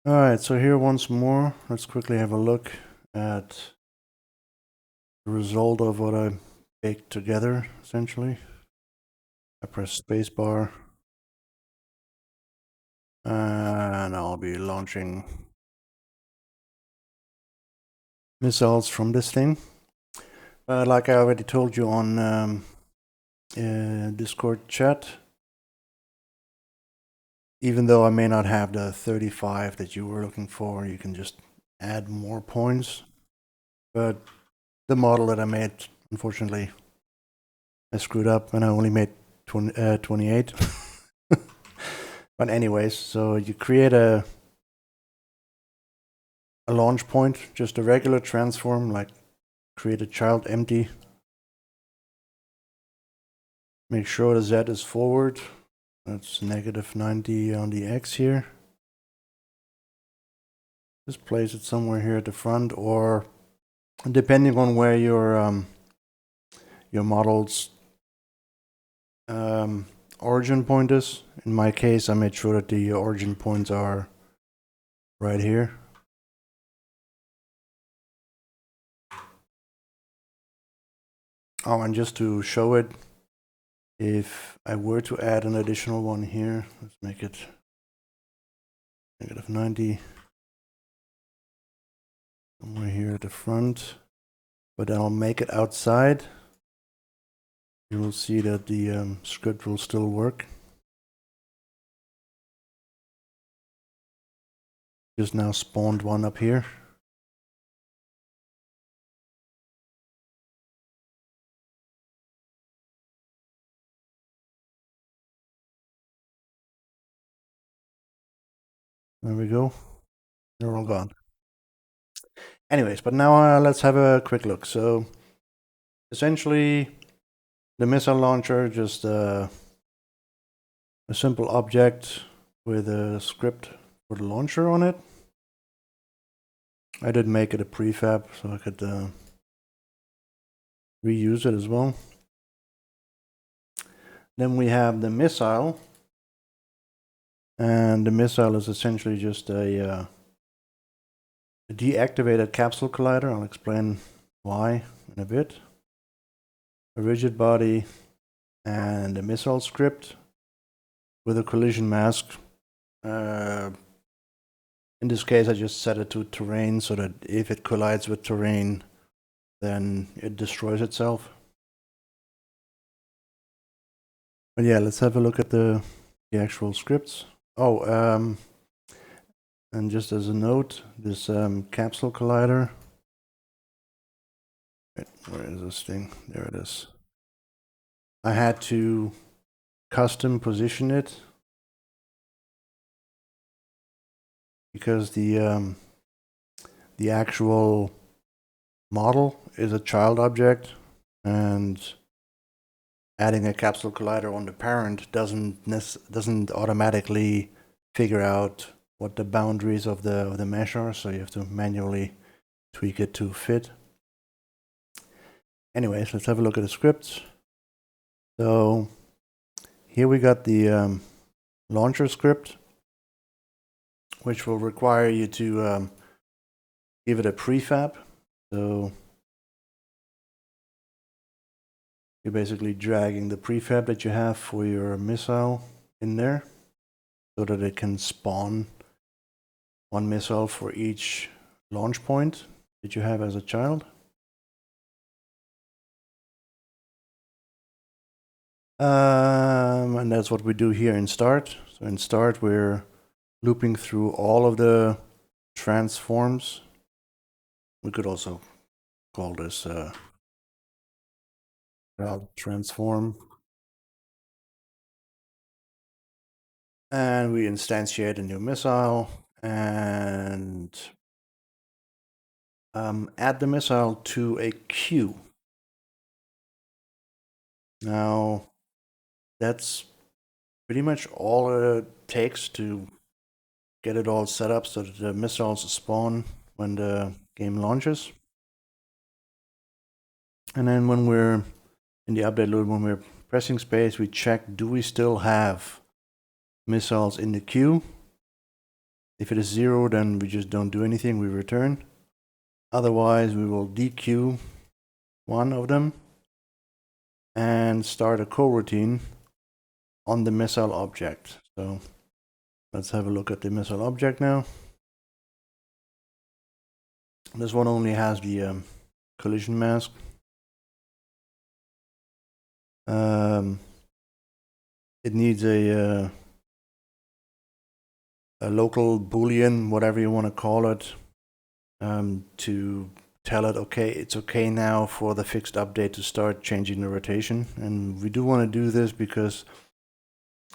Alright, so here once more, let's quickly have a look at the result of what I baked together, essentially. I press spacebar, and I'll be launching missiles from this thing. But like I already told you on Discord chat, even though I may not have the 35 that you were looking for, you can just add more points. But the model that I made, unfortunately, I screwed up and I only made 28. But anyways, so you create a launch point, just a regular transform, like create a child empty. Make sure the Z is forward. That's -90 on the X here. Just place it somewhere here at the front, or depending on where your model's origin point is. In my case, I made sure that the origin points are right here. Oh, and just to show it, if I were to add an additional one here, let's make it -90. Somewhere here at the front, but then I'll make it outside. You will see that the script will still work. Just now spawned one up here. There we go. They're all gone. Anyways, but now let's have a quick look. So essentially, the missile launcher, just a simple object with a script for the launcher on it. I did make it a prefab so I could reuse it as well. Then we have the missile, and the missile is essentially just a deactivated capsule collider. I'll explain why in a bit. A rigid body and a missile script with a collision mask. In this case, I just set it to terrain so that if it collides with terrain, then it destroys itself. But yeah, let's have a look at the actual scripts. Oh, and just as a note, this capsule collider. Wait, where is this thing? There it is. I had to custom position it because the actual model is a child object, and adding a capsule collider on the parent doesn't automatically figure out what the boundaries of the mesh are, so you have to manually tweak it to fit. Anyways, let's have a look at the scripts. So here we got the launcher script, which will require you to give it a prefab. So you're basically dragging the prefab that you have for your missile in there so that it can spawn one missile for each launch point that you have as a child. And that's what we do here in start. So in start, we're looping through all of the transforms. We could also call this transform. And we instantiate a new missile and add the missile to a queue. Now, that's pretty much all it takes to get it all set up so that the missiles spawn when the game launches. And then when we're in the update loop, when we're pressing space, we check, do we still have missiles in the queue? If it is 0, then we just don't do anything, we return. Otherwise, we will dequeue one of them and start a coroutine on the missile object. So let's have a look at the missile object now. This one only has the collision mask. It needs a local boolean, whatever you want to call it, to tell it, okay, it's okay now for the fixed update to start changing the rotation. And we do want to do this because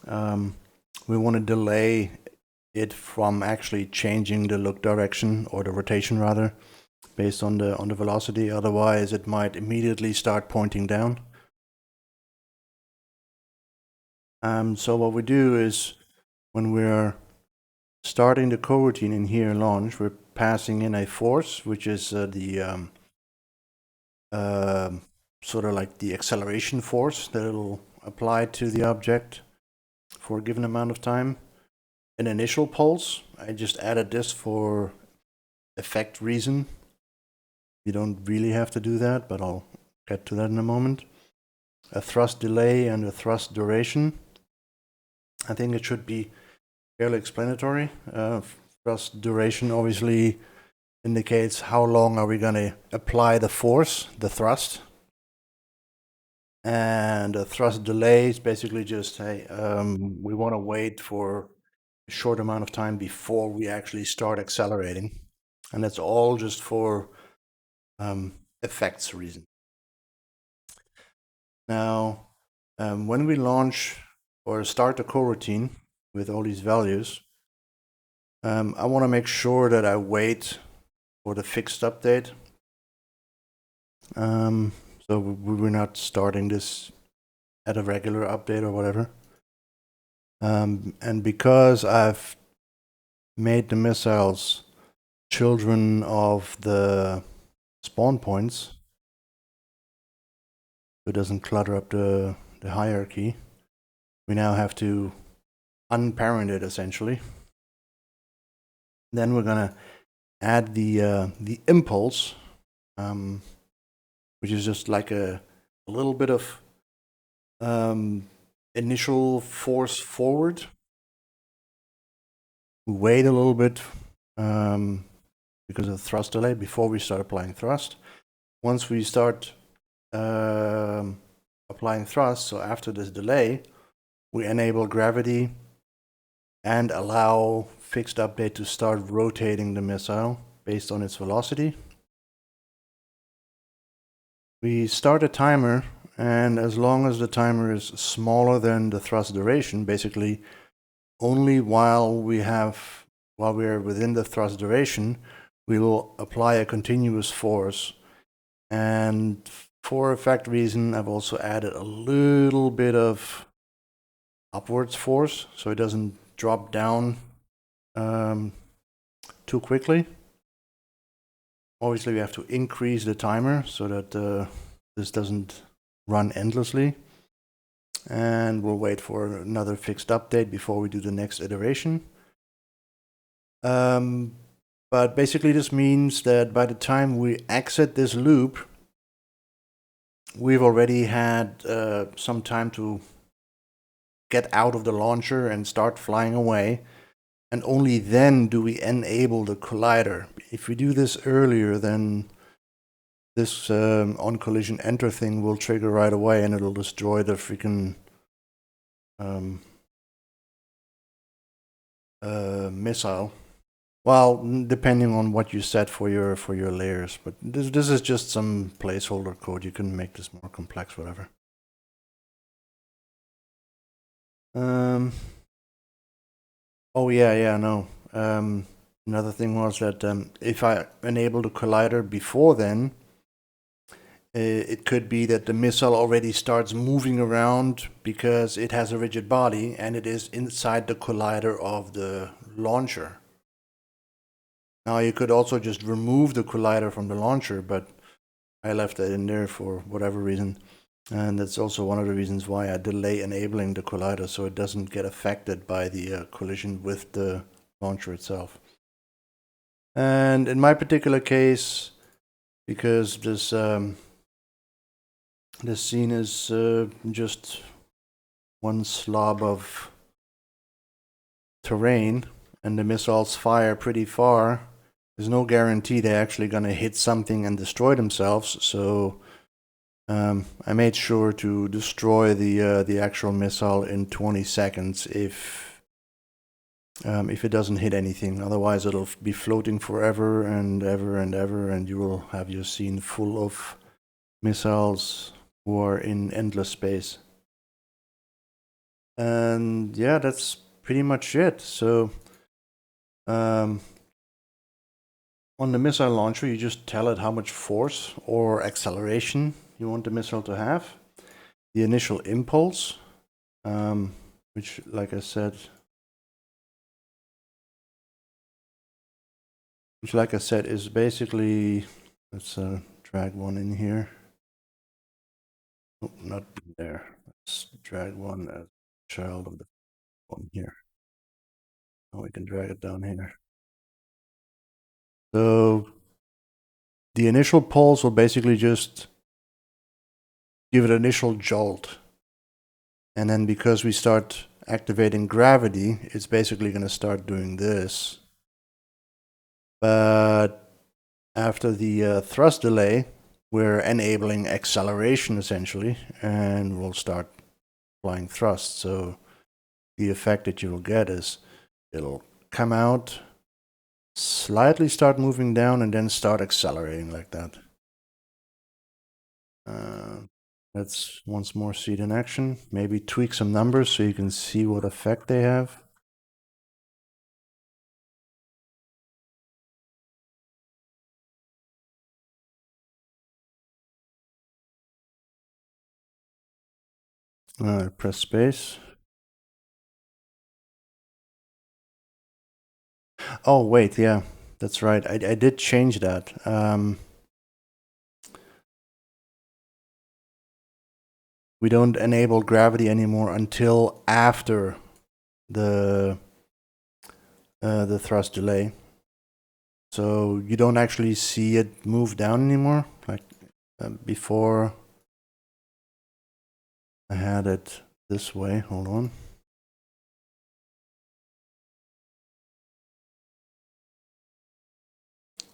we want to delay it from actually changing the look direction, or the rotation rather, based on the velocity. Otherwise, it might immediately start pointing down. So what we do is, when we're starting the coroutine in here in launch, we're passing in a force, which is the sort of like the acceleration force that it'll apply to the object for a given amount of time. An initial pulse, I just added this for effect reason. You don't really have to do that, but I'll get to that in a moment. A thrust delay and a thrust duration. I think it should be fairly explanatory. Thrust duration obviously indicates how long are we going to apply the force, the thrust. And a thrust delay is basically just, hey, we want to wait for a short amount of time before we actually start accelerating. And that's all just for effects reason. Now, when we launch or start the coroutine with all these values, I want to make sure that I wait for the fixed update. So we're not starting this at a regular update or whatever. And because I've made the missiles children of the spawn points, so it doesn't clutter up the hierarchy, we now have to unparent it essentially. Then we're gonna add the impulse, which is just like a little bit of initial force forward. We wait a little bit because of the thrust delay before we start applying thrust. Once we start applying thrust, so after this delay, we enable gravity and allow fixed update to start rotating the missile based on its velocity. We start a timer, and as long as the timer is smaller than the thrust duration, basically only while we're within the thrust duration, we will apply a continuous force. And for effect reason, I've also added a little bit of upwards force, so it doesn't drop down too quickly. Obviously, we have to increase the timer so that this doesn't run endlessly. And we'll wait for another fixed update before we do the next iteration. But basically, this means that by the time we exit this loop, we've already had some time to get out of the launcher and start flying away. And only then do we enable the collider. If we do this earlier, then this on collision enter thing will trigger right away, and it'll destroy the freaking missile. Well, depending on what you set for your layers, but this is just some placeholder code. You can make this more complex, whatever. Oh yeah, no. Another thing was that if I enable the collider before then, it could be that the missile already starts moving around because it has a rigid body and it is inside the collider of the launcher. Now you could also just remove the collider from the launcher, but I left that in there for whatever reason. And that's also one of the reasons why I delay enabling the collider, so it doesn't get affected by the collision with the launcher itself. And in my particular case, because this scene is just one slob of terrain, and the missiles fire pretty far, there's no guarantee they're actually going to hit something and destroy themselves. So I made sure to destroy the actual missile in 20 seconds if it doesn't hit anything. Otherwise, it'll be floating forever and ever and ever, and you will have your scene full of missiles who are in endless space. And yeah, that's pretty much it. So on the missile launcher, you just tell it how much force or acceleration you want the missile to have. The initial impulse, which, like I said, is basically, let's drag one in here. Oh, not there. Let's drag one as child of the one here. Now we can drag it down here. So the initial pulse will basically just give it an initial jolt. And then because we start activating gravity, it's basically going to start doing this. But after the thrust delay, we're enabling acceleration essentially, and we'll start applying thrust. So the effect that you will get is it'll come out, slightly start moving down, and then start accelerating like that. Let's once more see it in action. Maybe tweak some numbers so you can see what effect they have. Press space. Oh, wait, yeah, that's right. I did change that. We don't enable gravity anymore until after the thrust delay. So you don't actually see it move down anymore. Like before, I had it this way. Hold on.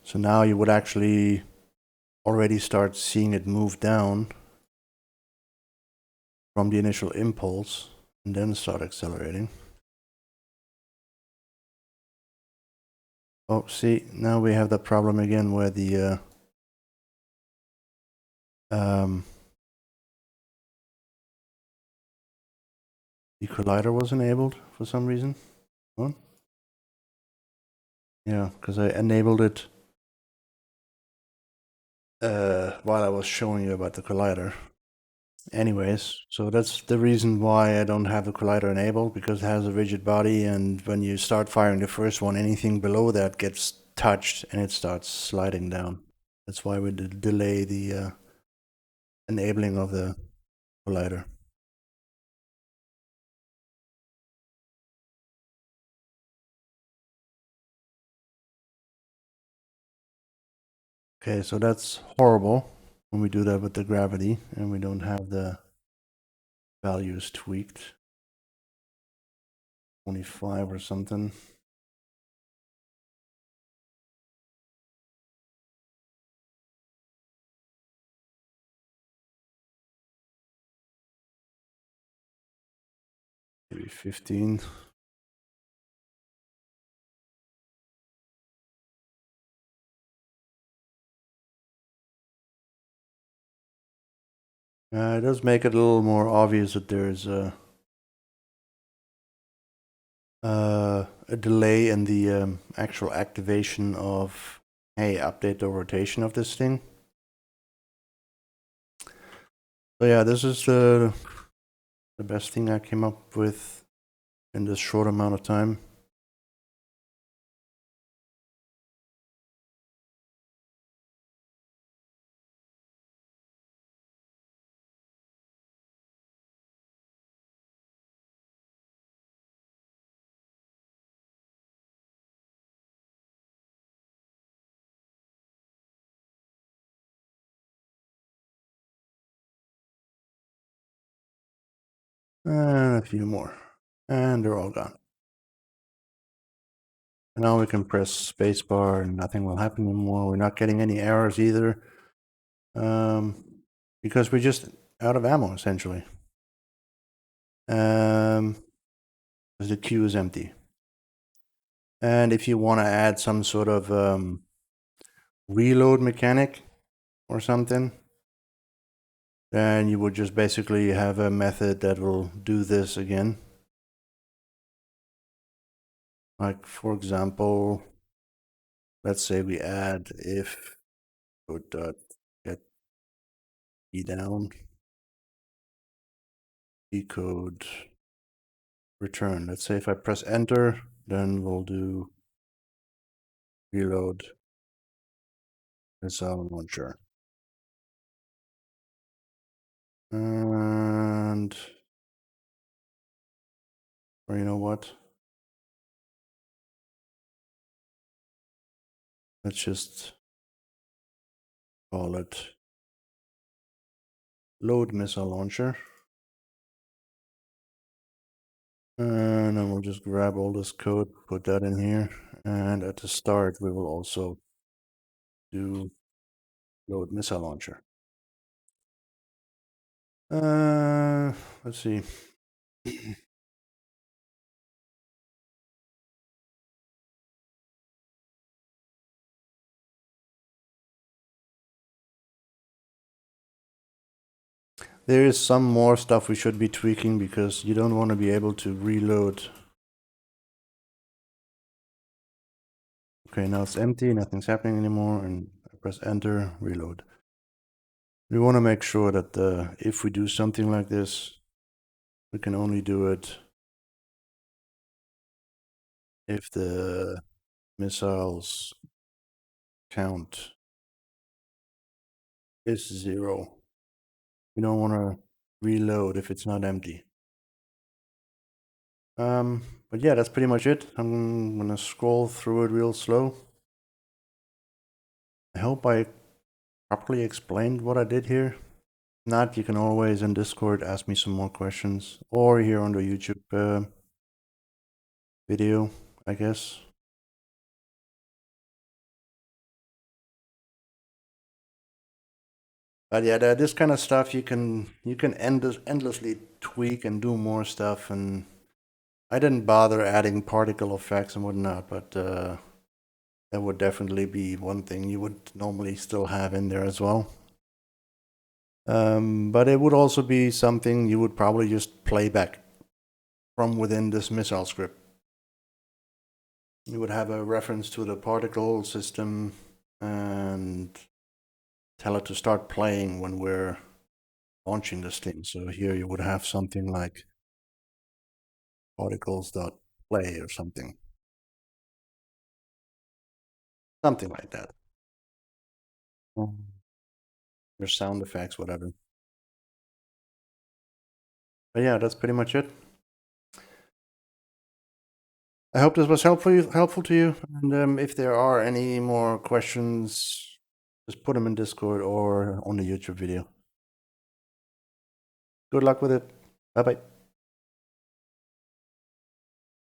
So now you would actually already start seeing it move down from the initial impulse and then start accelerating. Oh, see, now we have the problem again where the collider was enabled for some reason. What? Yeah, because I enabled it while I was showing you about the collider. Anyways, so that's the reason why I don't have the collider enabled, because it has a rigid body, and when you start firing the first one, anything below that gets touched and it starts sliding down. That's why we delay the enabling of the collider. Okay, so that's horrible when we do that with the gravity and we don't have the values tweaked. 25 or something. Maybe 15. It does make it a little more obvious that there's a delay in the actual activation of, hey, update the rotation of this thing. So yeah, this is the best thing I came up with in this short amount of time. And a few more. And they're all gone. And now we can press spacebar and nothing will happen anymore. We're not getting any errors either. Because we're just out of ammo, essentially. Because the queue is empty. And if you want to add some sort of reload mechanic or something, then you would just basically have a method that will do this again. Like, for example, let's say we add if get key down, decode return. Let's say if I press enter, then we'll do reload missile launcher. And, or you know what? Let's just call it load missile launcher. And then we'll just grab all this code, put that in here. And at the start, we will also do load missile launcher. Let's see. There is some more stuff we should be tweaking because you don't want to be able to reload. Okay, now it's empty, nothing's happening anymore, and I press enter, reload. We want to make sure that if we do something like this, we can only do it if the missiles count is 0. We don't want to reload if it's not empty. But yeah, that's pretty much it. I'm gonna scroll through it real slow. I hope I properly explained what I did here. If not, you can always in Discord ask me some more questions, or here on the YouTube video, I guess. But yeah, this kind of stuff you can endlessly tweak and do more stuff. And I didn't bother adding particle effects and whatnot, but that would definitely be one thing you would normally still have in there as well. But it would also be something you would probably just play back from within this missile script. You would have a reference to the particle system and tell it to start playing when we're launching this thing. So here you would have something like particles.play or something. Something like that. Or sound effects, whatever. But yeah, that's pretty much it. I hope this was helpful to you. And if there are any more questions, just put them in Discord or on the YouTube video. Good luck with it. Bye-bye.